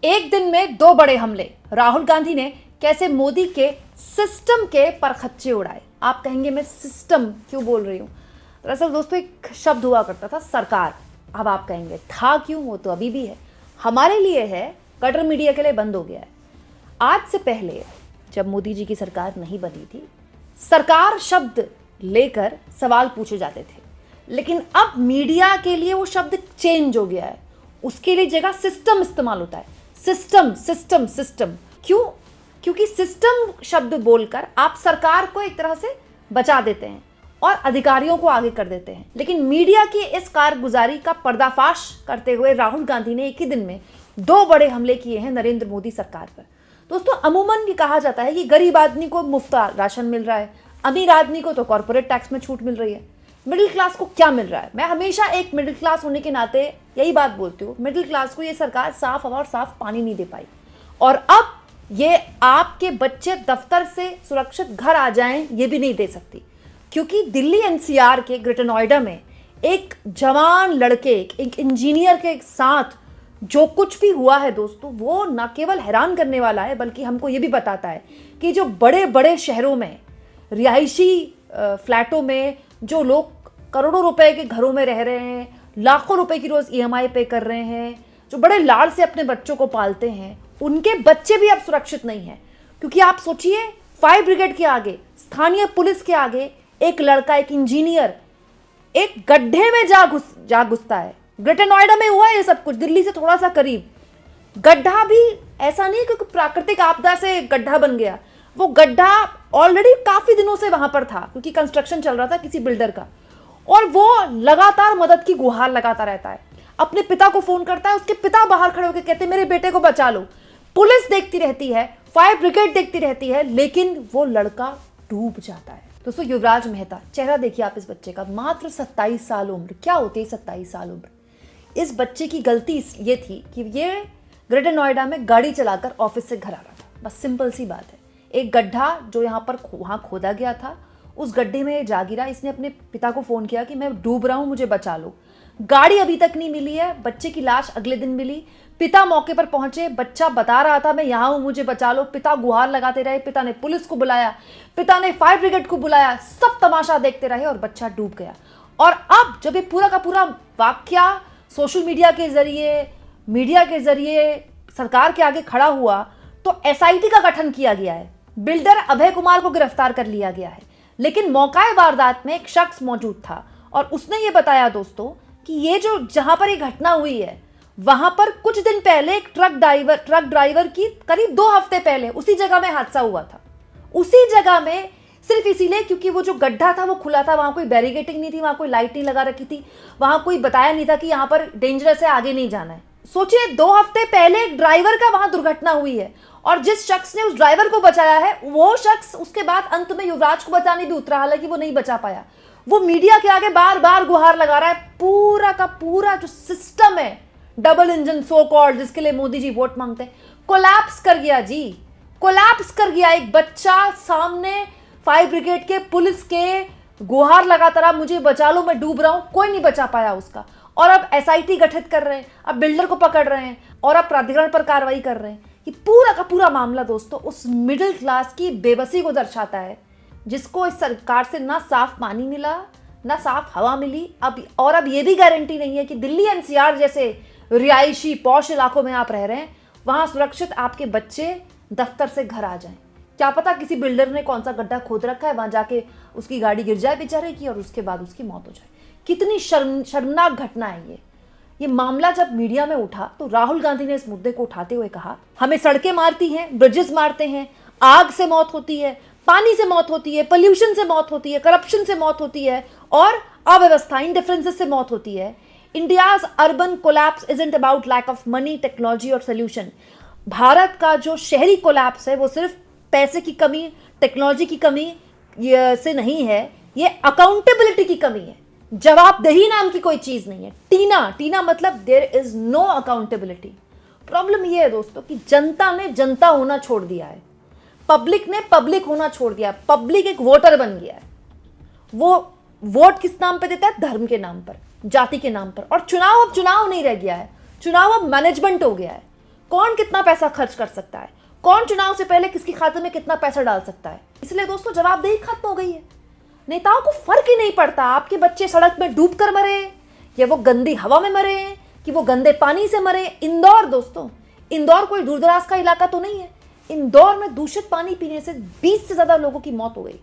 एक दिन में दो बड़े हमले, राहुल गांधी ने कैसे मोदी के सिस्टम के परखच्चे उड़ाए। आप कहेंगे मैं सिस्टम क्यों बोल रही हूँ। दरअसल दोस्तों एक शब्द हुआ करता था सरकार। अब आप कहेंगे था क्यों, वो तो अभी भी है, हमारे लिए है, कटर मीडिया के लिए बंद हो गया है। आज से पहले जब मोदी जी की सरकार नहीं बनी थी, सरकार शब्द लेकर सवाल पूछे जाते थे, लेकिन अब मीडिया के लिए वो शब्द चेंज हो गया है। उसके लिए जगह सिस्टम इस्तेमाल होता है। सिस्टम सिस्टम सिस्टम क्यों? क्योंकि सिस्टम शब्द बोलकर आप सरकार को एक तरह से बचा देते हैं और अधिकारियों को आगे कर देते हैं। लेकिन मीडिया की इस कारगुजारी का पर्दाफाश करते हुए राहुल गांधी ने एक ही दिन में दो बड़े हमले किए हैं नरेंद्र मोदी सरकार पर। दोस्तों अमूमन ये कहा जाता है कि गरीब आदमी को मुफ्त राशन मिल रहा है, अमीर आदमी को तो कॉर्पोरेट टैक्स में छूट मिल रही है, मिडिल क्लास को क्या मिल रहा है। मैं हमेशा एक मिडिल क्लास होने के नाते यही बात बोलती हूँ, मिडिल क्लास को ये सरकार साफ हवा और साफ पानी नहीं दे पाई, और अब ये आपके बच्चे दफ्तर से सुरक्षित घर आ जाएं ये भी नहीं दे सकती। क्योंकि दिल्ली एनसीआर के ग्रेटर नोएडा में एक जवान लड़के, एक इंजीनियर के साथ जो कुछ भी हुआ है दोस्तों, वो न केवल हैरान करने वाला है बल्कि हमको ये भी बताता है कि जो बड़े बड़े शहरों में रिहायशी फ्लैटों में जो लोग करोड़ों रुपए के घरों में रह रहे हैं, लाखों रुपए की रोज ईएमआई पे कर रहे हैं, जो बड़े लाड़ से अपने बच्चों को पालते हैं, उनके बच्चे भी अब सुरक्षित नहीं हैं। क्योंकि आप सोचिए, फायर ब्रिगेड के आगे, स्थानीय पुलिस के आगे एक लड़का, एक इंजीनियर एक गड्ढे में जा घुसता है। ग्रेटर नोएडा में हुआ है ये सब कुछ, दिल्ली से थोड़ा सा करीब। गड्ढा भी ऐसा नहीं क्योंकि प्राकृतिक आपदा से गड्ढा बन गया, वो गड्ढा ऑलरेडी काफी दिनों से वहां पर था क्योंकि कंस्ट्रक्शन चल रहा था किसी बिल्डर का, और वो लगातार मदद की गुहार लगाता रहता है। अपने पिता को फोन करता है, उसके पिता बाहर खड़े होकर कहते हैं मेरे बेटे को बचा लो। पुलिस देखती रहती है, फायर ब्रिगेड देखती रहती है, लेकिन वो लड़का डूब जाता है। दोस्तों युवराज मेहता, चेहरा देखिए आप इस बच्चे का, मात्र 27 साल उम्र। क्या होती है 27 साल उम्र? इस बच्चे की गलती ये थी कि ये ग्रेटर नोएडा में गाड़ी चलाकर ऑफिस से घर आ रहा था, बस सिंपल सी बात है। एक गड्ढा जो यहाँ पर वहाँ खोदा गया था, उस गड्ढे में जा गिरा। इसने अपने पिता को फोन किया कि मैं डूब रहा हूँ, मुझे बचा लो। गाड़ी अभी तक नहीं मिली है, बच्चे की लाश अगले दिन मिली। पिता मौके पर पहुंचे, बच्चा बता रहा था मैं यहाँ हूँ, मुझे बचा लो। पिता गुहार लगाते रहे, पिता ने पुलिस को बुलाया, पिता ने फायर ब्रिगेड को बुलाया, सब तमाशा देखते रहे और बच्चा डूब गया। और अब जब ये पूरा का पूरा वाकया सोशल मीडिया के जरिए, मीडिया के जरिए सरकार के आगे खड़ा हुआ, तो एसआईटी का गठन किया गया है। बिल्डर अभय कुमार को गिरफ्तार कर लिया गया है। लेकिन मौकाए वारदात में एक शख्स मौजूद था और उसने ये बताया दोस्तों कि ये जो जहां पर ये घटना हुई है, वहां पर कुछ दिन पहले एक ट्रक ड्राइवर की करीब 2 हफ्ते पहले उसी जगह में हादसा हुआ था। उसी जगह में सिर्फ इसीलिए क्योंकि वो जो गड्ढा था वो खुला था, वहां कोई बैरिकेटिंग नहीं थी, वहां कोई लाइट नहीं लगा रखी थी, वहां कोई बताया नहीं था कि यहाँ पर डेंजरस है, आगे नहीं जाना है। सोचिए 2 हफ्ते पहले एक ड्राइवर का वहां दुर्घटना हुई है और जिस शख्स ने उस ड्राइवर को बचाया है, वो शख्स उसके बाद अंत में युवराज को बचाने भी उतरा, हालांकि वो नहीं बचा पाया। वो मीडिया के आगे बार बार गुहार लगा रहा है। पूरा का पूरा जो सिस्टम है, डबल इंजन सो कॉल्ड, जिसके लिए मोदी जी वोट मांगते हैं, कोलैप्स कर गया जी, कोलैप्स कर गया। एक बच्चा सामने फायर ब्रिगेड के, पुलिस के गुहार लगाता रहा, मुझे बचा लो, मैं डूब रहा हूं, कोई नहीं बचा पाया उसका। और अब एसआईटी गठित कर रहे हैं, अब बिल्डर को पकड़ रहे हैं और अब प्राधिकरण पर कार्रवाई कर रहे हैं। ये पूरा का पूरा मामला दोस्तों उस मिडिल क्लास की बेबसी को दर्शाता है, जिसको इस सरकार से ना साफ पानी मिला, ना साफ हवा मिली। अब ये भी गारंटी नहीं है कि दिल्ली एनसीआर जैसे रिहायशी पॉश इलाकों में आप रह रहे हैं, वहां सुरक्षित आपके बच्चे दफ्तर से घर आ जाएं। क्या पता किसी बिल्डर ने कौन सा गड्ढा खोद रखा है, वहां जाके उसकी गाड़ी गिर जाए बेचारे की और उसके बाद उसकी मौत हो जाए। कितनी शर्मनाक घटना है ये मामला जब मीडिया में उठा तो राहुल गांधी ने इस मुद्दे को उठाते हुए कहा, हमें सड़कें मारती हैं, ब्रिजेस मारते हैं, आग से मौत होती है, पानी से मौत होती है, पोल्यूशन से मौत होती है, करप्शन से मौत होती है और अव्यवस्था, इंडिफरेंसेस से मौत होती है। India's urban collapse isn't about lack of money, technology और सोल्यूशन। भारत का जो शहरी कोलैप्स है वो सिर्फ पैसे की कमी, टेक्नोलॉजी की कमी से नहीं है, ये अकाउंटेबिलिटी की कमी है। जवाबदेही नाम की कोई चीज नहीं है। टीना मतलब there is no accountability. Problem ये है दोस्तों कि जनता ने जनता होना छोड़ दिया है, पब्लिक ने पब्लिक होना छोड़ दिया है। पब्लिक एक वोटर बन गया है। वो वोट किस नाम पे देता है? धर्म के नाम पर, जाति के नाम पर। और चुनाव अब चुनाव नहीं रह गया है, चुनाव अब मैनेजमेंट हो गया है। कौन कितना पैसा खर्च कर सकता है, कौन चुनाव से पहले किसके खाते में कितना पैसा डाल सकता है। इसलिए दोस्तों जवाबदेही खत्म हो गई है। नेताओं को फर्क ही नहीं पड़ता आपके बच्चे सड़क में डूब कर मरे या वो गंदी हवा में मरे कि वो गंदे पानी से मरे। इंदौर दोस्तों, इंदौर कोई दूरदराज का इलाका तो नहीं है। इंदौर में दूषित पानी पीने से 20 से ज्यादा लोगों की मौत हो गई।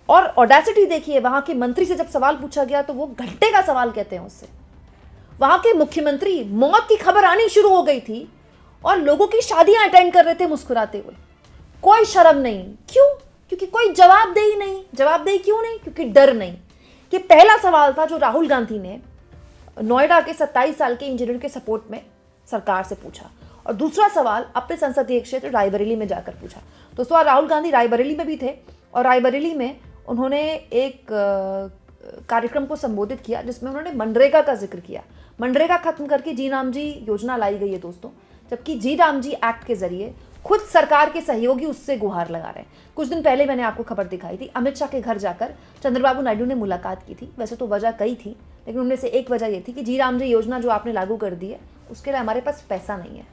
और ऑडेसिटी देखिए, वहां के मंत्री से जब सवाल पूछा गया तो वो घंटे का सवाल कहते हैं उससे। वहां के मुख्यमंत्री, मौत की खबर आनी शुरू हो गई थी और लोगों की शादियां अटेंड कर रहे थे मुस्कुराते हुए। कोई शर्म नहीं। क्यों? क्योंकि कोई जवाबदेही नहीं। जवाबदेही क्यों नहीं? क्योंकि डर नहीं। कि पहला सवाल था जो राहुल गांधी ने नोएडा के 27 साल के इंजीनियर के सपोर्ट में सरकार से पूछा, और दूसरा सवाल अपने संसदीय क्षेत्र रायबरेली में जाकर पूछा। दोस्तों राहुल गांधी रायबरेली में भी थे और रायबरेली में उन्होंने एक कार्यक्रम को संबोधित किया जिसमें उन्होंने मनरेगा का जिक्र किया। मनरेगा खत्म करके जी राम जी योजना लाई गई है दोस्तों, जबकि जी राम जी एक्ट के जरिए खुद सरकार के सहयोगी उससे गुहार लगा रहे हैं। कुछ दिन पहले मैंने आपको खबर दिखाई थी, अमित शाह के घर जाकर चंद्रबाबू नायडू ने मुलाकात की थी। वैसे तो वजह कई थी, लेकिन उनमें से एक वजह यह थी कि जी राम जी योजना जो आपने लागू कर दी है उसके लिए हमारे पास पैसा नहीं है।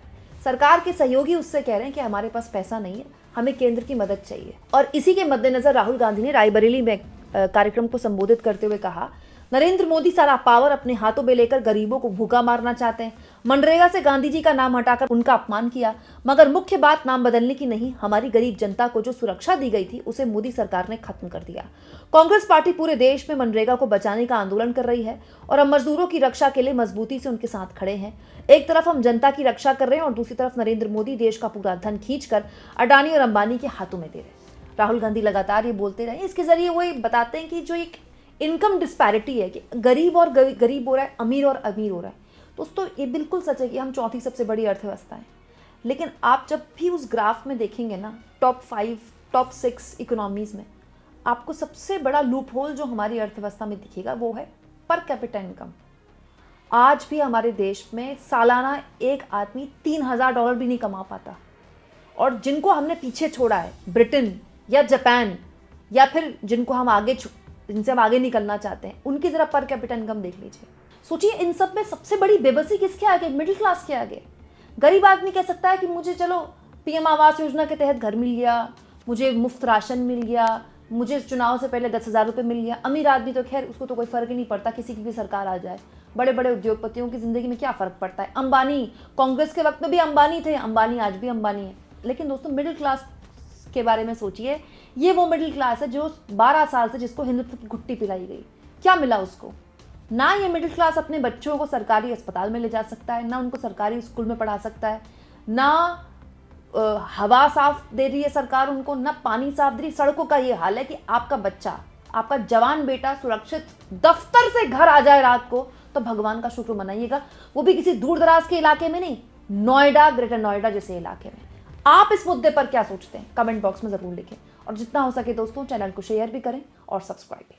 सरकार के सहयोगी उससे कह रहे हैं कि हमारे पास पैसा नहीं है, हमें केंद्र की मदद चाहिए। और इसी के मद्देनजर राहुल गांधी ने रायबरेली में कार्यक्रम को संबोधित करते हुए कहा, नरेंद्र मोदी सारा पावर अपने हाथों में लेकर गरीबों को भूखा मारना चाहते हैं। मनरेगा से गांधी जी का नाम हटाकर उनका अपमान किया, मगर मुख्य बात नाम बदलने की नहीं, हमारी गरीब जनता को जो सुरक्षा दी गई थी उसे मोदी सरकार ने खत्म कर दिया। कांग्रेस पार्टी पूरे देश में मनरेगा को बचाने का आंदोलन कर रही है और हम मजदूरों की रक्षा के लिए मजबूती से उनके साथ खड़े हैं। एक तरफ हम जनता की रक्षा कर रहे हैं और दूसरी तरफ नरेंद्र मोदी देश का पूरा धन खींचकर अडानी और अंबानी के हाथों में दे रहे हैं। राहुल गांधी लगातार ये बोलते रहे। इसके जरिए वो बताते हैं कि जो एक इनकम डिस्पैरिटी है कि गरीब और गरीब हो रहा है, अमीर और अमीर हो रहा है। दोस्तों ये बिल्कुल सच है कि हम चौथी सबसे बड़ी अर्थव्यवस्था है, लेकिन आप जब भी उस ग्राफ में देखेंगे ना, टॉप 5 टॉप 6 इकोनॉमीज में, आपको सबसे बड़ा लूप होल जो हमारी अर्थव्यवस्था में दिखेगा वो है पर कैपिटा इनकम। आज भी हमारे देश में सालाना एक आदमी $3000 भी नहीं कमा पाता, और जिनको हमने पीछे छोड़ा है, ब्रिटेन या जापान, या फिर जिनको हम जिनसे हम आगे निकलना चाहते हैं, उनकी जरा पर कैपिटा इनकम देख लीजिए। सोचिए इन सब में सबसे बड़ी बेबसी किसके आगे? मिडिल क्लास के आगे। गरीब आदमी कह सकता है कि मुझे चलो पीएम आवास योजना के तहत घर मिल गया, मुझे मुफ्त राशन मिल गया, मुझे चुनाव से पहले 10,000 रुपये मिल गया। अमीर आदमी तो खैर उसको तो कोई फर्क ही नहीं पड़ता, किसी की भी सरकार आ जाए। बड़े बड़े उद्योगपतियों की जिंदगी में क्या फर्क पड़ता है? अंबानी, कांग्रेस के वक्त में भी अंबानी थे, अंबानी आज भी अंबानी है। लेकिन दोस्तों मिडिल क्लास के बारे में सोचिए, ये वो मिडिल क्लास है जो 12 साल से जिसको हिंदुत्व की घुट्टी पिलाई गई। क्या मिला उसको? ना ये मिडिल क्लास अपने बच्चों को सरकारी अस्पताल में ले जा सकता है, ना उनको सरकारी स्कूल में पढ़ा सकता है, ना हवा साफ दे रही है सरकार उनको, ना पानी साफ दे रही। सड़कों का ये हाल है कि आपका बच्चा, आपका जवान बेटा सुरक्षित दफ्तर से घर आ जाए रात को तो भगवान का शुक्र मनाइएगा, वो भी किसी दूर दराज के इलाके में नहीं, नोएडा, ग्रेटर नोएडा जैसे इलाके में। आप इस मुद्दे पर क्या सोचते हैं? कमेंट बॉक्स में जरूर लिखें, और जितना हो सके दोस्तों चैनल को शेयर भी करें और सब्सक्राइब भी।